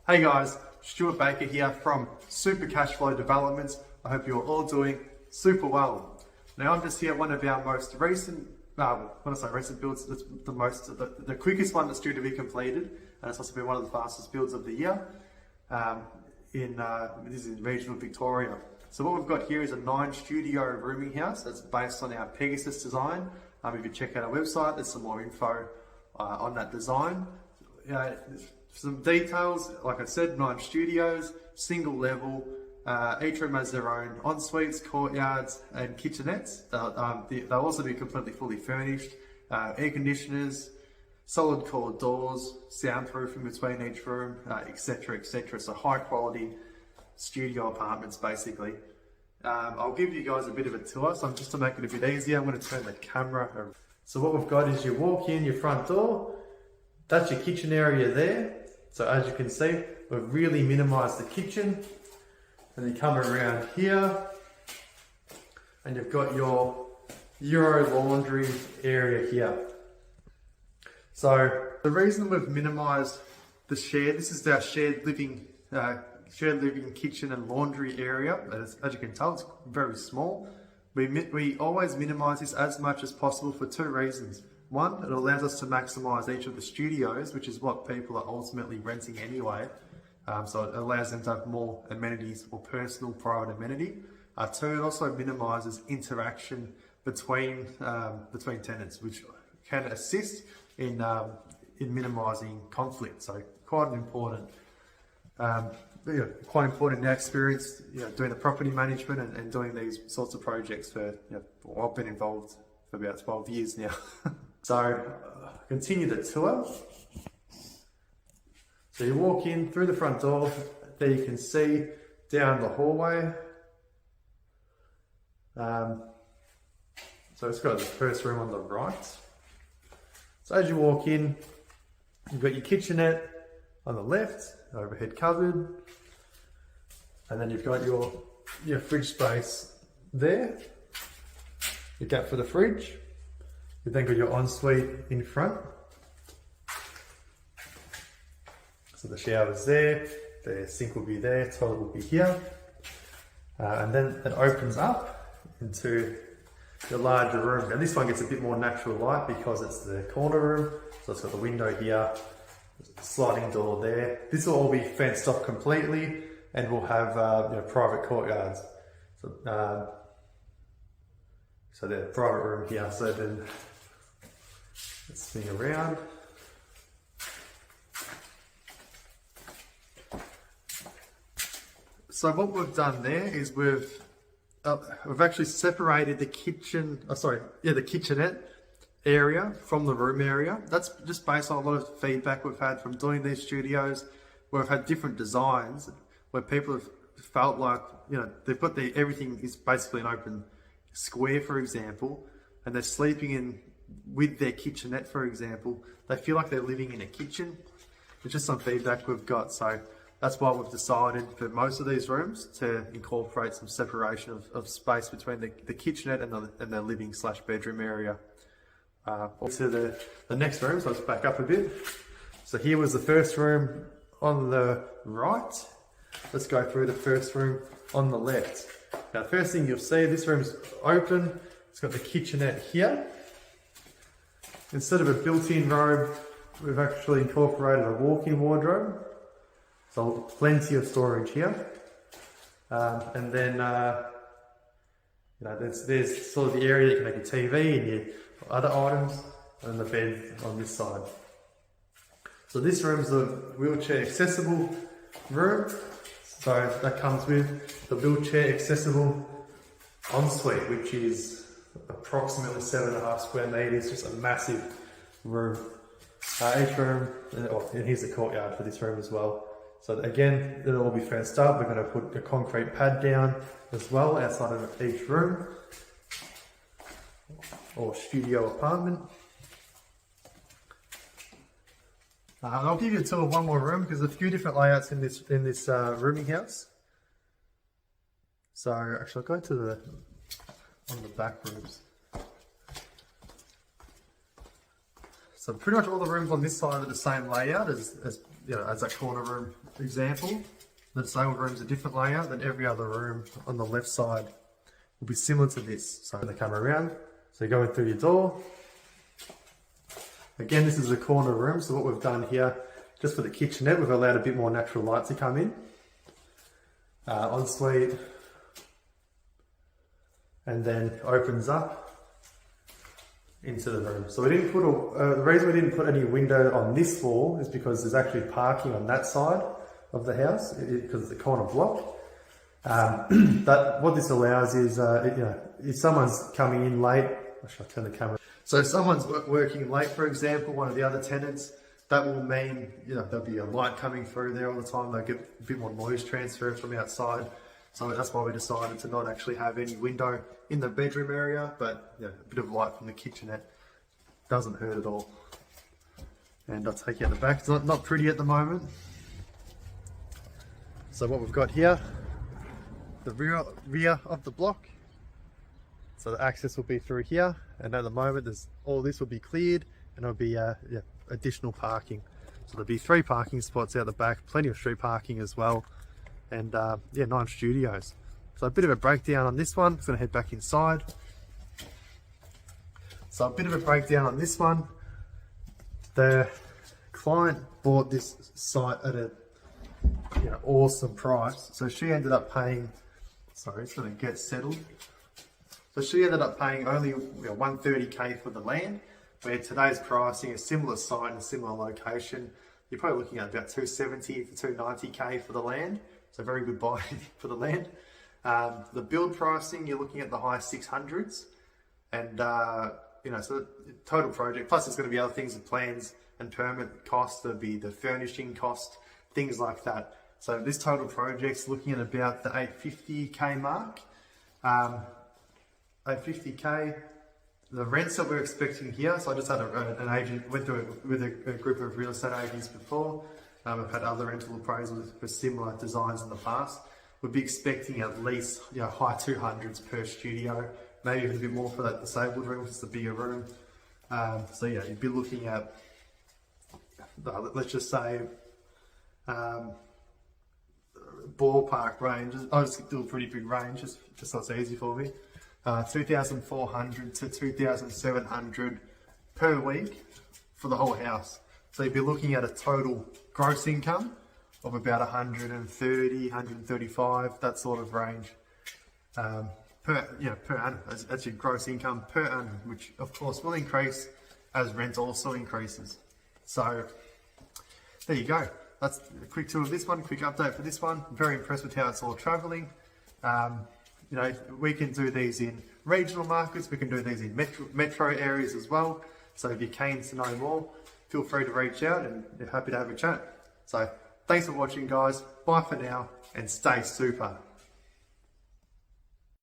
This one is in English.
Hey guys, Stuart Baker here from Super Cashflow Developments. I hope you're all doing super well. Now I'm just here at one of our most recent, when I say recent builds, it's the quickest one that Lucrative VIC completed, and it's also been one of the fastest builds of the year. This is in Regional Victoria. So what we've got here is a 9-studio rooming house that's based on our Pegasus design. If you check out our website, there's some more info on that design. Some details, like I said, 9 studios, single level. Each room has their own en-suites, courtyards, and kitchenettes. They'll also be completely fully furnished. Air conditioners, solid core doors, soundproofing between each room, etc., etc. So high quality studio apartments, basically. I'll give you guys a bit of a tour. So just to make it a bit easier, I'm going to turn the camera around. So what we've got is you walk in your front door. That's your kitchen area there. So as you can see, we've really minimized the kitchen. And you come around here and you've got your Euro laundry area here. So the reason we've minimized the this is our shared living kitchen and laundry area. As you can tell, it's very small. We always minimize this as much as possible for 2 reasons. One, it allows us to maximize each of the studios, which is what people are ultimately renting anyway. So it allows them to have more amenities or personal private amenity. 2, it also minimizes interaction between tenants, which can assist in minimizing conflict. So quite important in our experience, doing the property management and doing these sorts of projects for, I've been involved for about 12 years now. So continue the tour. So you walk in through the front door, there you can see down the hallway. So it's got the first room on the right. So as you walk in, you've got your kitchenette on the left, overhead cupboard, and then you've got your fridge space there, your gap for the fridge. You've then got your ensuite in front. So the shower's there, the sink will be there, toilet will be here. And then it opens up into your larger room. Now this one gets a bit more natural light because it's the corner room. So it's got the window here, sliding door there. This will all be fenced off completely and we'll have private courtyards. So the private room here. So then let's spin around. So what we've done there is we've actually separated the the kitchenette area from the room area. That's just based on a lot of feedback we've had from doing these studios, where we've had different designs, where people have felt like, they've got everything is basically an open square, for example, and they're sleeping in with their kitchenette, for example. They feel like they're living in a kitchen. It's just some feedback we've got. So that's why we've decided for most of these rooms to incorporate some separation of space between the kitchenette and the living / bedroom area. To the next room, so let's back up a bit. So here was the first room on the right. Let's go through the first room on the left. Now the first thing you'll see, this room's open. It's got the kitchenette here. Instead of a built-in robe, we've actually incorporated a walk-in wardrobe. So plenty of storage here. And then, there's sort of the area you can make your TV and your other items, and the bed on this side. So this room's a wheelchair accessible room. So that comes with the wheelchair accessible ensuite, which is approximately 7.5 square meters, just a massive room. Each room, and here's the courtyard for this room as well. So again, it'll all be fenced up. We're going to put a concrete pad down as well outside of each room or studio apartment. I'll give you a tour of one more room because there's a few different layouts in this rooming house. So actually, I'll go to one of the back rooms. So pretty much all the rooms on this side are the same layout as that corner room example, the disabled room's a different layout than every other room on the left side. Will be similar to this. So they come around, so you go in through your door. Again, this is a corner room, so what we've done here, just for the kitchenette, we've allowed a bit more natural light to come in. Ensuite, and then opens up into the room. So we didn't put the reason we didn't put any window on this wall is because there's actually parking on that side of the house because it's a corner block. But what this allows is, if someone's coming in late, should I turn the camera? So if someone's working late, for example, one of the other tenants, that will mean, there'll be a light coming through there all the time. They'll get a bit more noise transfer from outside. So that's why we decided to not actually have any window in the bedroom area, but a bit of light from the kitchenette doesn't hurt at all. And I'll take you out the back. It's not pretty at the moment. So what we've got here, the rear of the block. So the access will be through here, and at the moment all this will be cleared, and there'll be additional parking. So there'll be 3 parking spots out the back, plenty of street parking as well, and 9 studios. So a bit of a breakdown on this one. I'm going to head back inside. So a bit of a breakdown on this one. The client bought this site at a awesome price. So she ended up paying, sorry, it's going to get settled. So she ended up paying only 130k for the land, where today's pricing, a similar site, a similar location, you're probably looking at about 270 to 290k for the land. So very good buy for the land. The build pricing, you're looking at the high 600s, and so the total project, plus there's going to be other things, the plans and permit costs, there'll be the furnishing cost, things like that. So this total project's looking at about the 850k mark. 850k. The rents that we're expecting here, so I just had an agent, went through it with a group of real estate agents before. I've had other rental appraisals for similar designs in the past. We'd be expecting at least high 200s per studio, maybe even a bit more for that disabled room, because it's a bigger room. So you'd be looking at, let's just say, ballpark range. I'll just do a pretty big range, just so it's easy for me. 2,400 to 2,700 per week for the whole house. So you'd be looking at a total gross income of about 130, 135, that sort of range per annum. That's your gross income per annum, which of course will increase as rent also increases. So there you go. That's a quick tour of this one, quick update for this one. I'm very impressed with how it's all traveling. We can do these in regional markets, we can do these in metro areas as well. So if you're keen to know more, feel free to reach out, and we're happy to have a chat. So thanks for watching, guys. Bye for now, and stay super.